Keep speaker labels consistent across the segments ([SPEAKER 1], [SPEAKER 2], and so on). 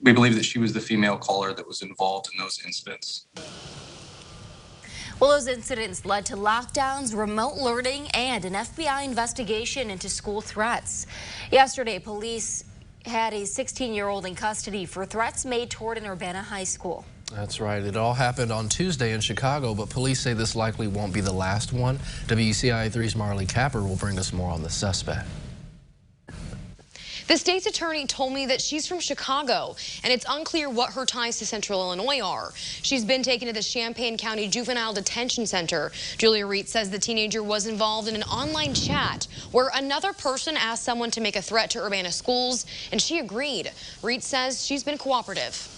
[SPEAKER 1] We believe that she was the female caller that was involved in those incidents.
[SPEAKER 2] Well, those incidents led to lockdowns, remote learning, and an FBI investigation into school threats. Yesterday, police had a 16-year-old in custody for threats made toward an Urbana High School.
[SPEAKER 3] That's right. It all happened on Tuesday in Chicago, but police say this likely won't be the last one. WCIA 3's Marley Capper will bring us more on the suspect.
[SPEAKER 4] The state's attorney told me that she's from Chicago, and it's unclear what her ties to Central Illinois are. She's been taken to the Champaign County Juvenile Detention Center. Julia Reed says the teenager was involved in an online chat where another person asked someone to make a threat to Urbana schools, and she agreed. Reed says she's been cooperative.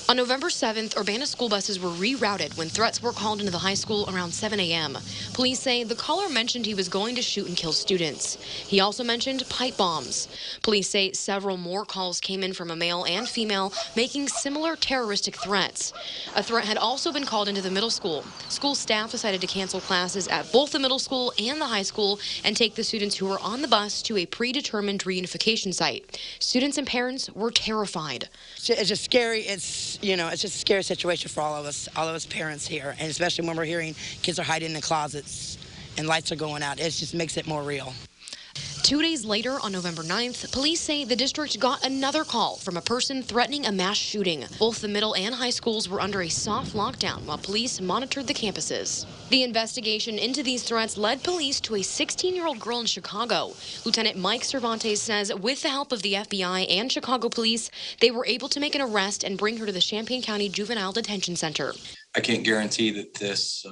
[SPEAKER 4] On November 7th, Urbana school buses were rerouted when threats were called into the high school around 7 a.m. Police say the caller mentioned he was going to shoot and kill students. He also mentioned pipe bombs. Police say several more calls came in from a male and female making similar terroristic threats. A threat had also been called into the middle school. School staff decided to cancel classes at both the middle school and the high school and take the students who were on the bus to a predetermined reunification site. Students and parents were terrified.
[SPEAKER 5] It's just scary. It's just a scary situation for all of us parents here, and especially when we're hearing kids are hiding in closets and lights are going out. It just makes it more real.
[SPEAKER 4] 2 days later, on November 9th, police say the district got another call from a person threatening a mass shooting. Both the middle and high schools were under a soft lockdown while police monitored the campuses. The investigation into these threats led police to a 16-year-old girl in Chicago. Lieutenant Mike Cervantes says with the help of the FBI and Chicago police, they were able to make an arrest and bring her to the Champaign County Juvenile Detention Center.
[SPEAKER 1] I can't guarantee that this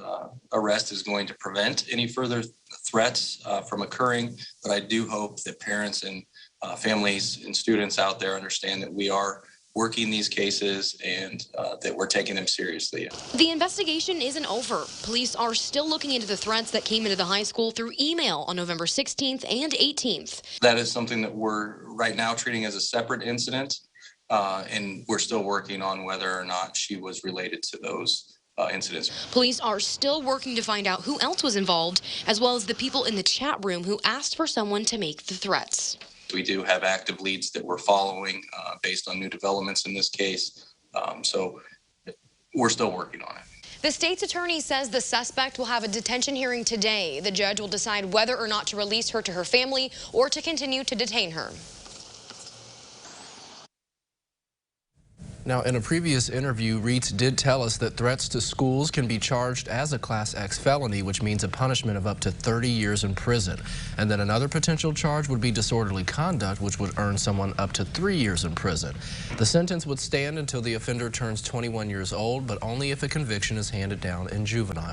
[SPEAKER 1] arrest is going to prevent any further threats from occurring, but I do hope that parents and families and students out there understand that we are working these cases and that we're taking them seriously.
[SPEAKER 4] The investigation isn't over. Police are still looking into the threats that came into the high school through email on November 16th and 18th.
[SPEAKER 1] That is something that we're right now treating as a separate incident. And we're still working on whether or not she was related to those incidents.
[SPEAKER 4] Police are still working to find out who else was involved, as well as the people in the chat room who asked for someone to make the threats.
[SPEAKER 1] We do have active leads that we're following based on new developments in this case. So we're still working on it.
[SPEAKER 4] The state's attorney says the suspect will have a detention hearing today. The judge will decide whether or not to release her to her family or to continue to detain her.
[SPEAKER 3] Now, in a previous interview, Reitz did tell us that threats to schools can be charged as a Class X felony, which means a punishment of up to 30 years in prison. And then another potential charge would be disorderly conduct, which would earn someone up to 3 years in prison. The sentence would stand until the offender turns 21 years old, but only if a conviction is handed down in juvenile.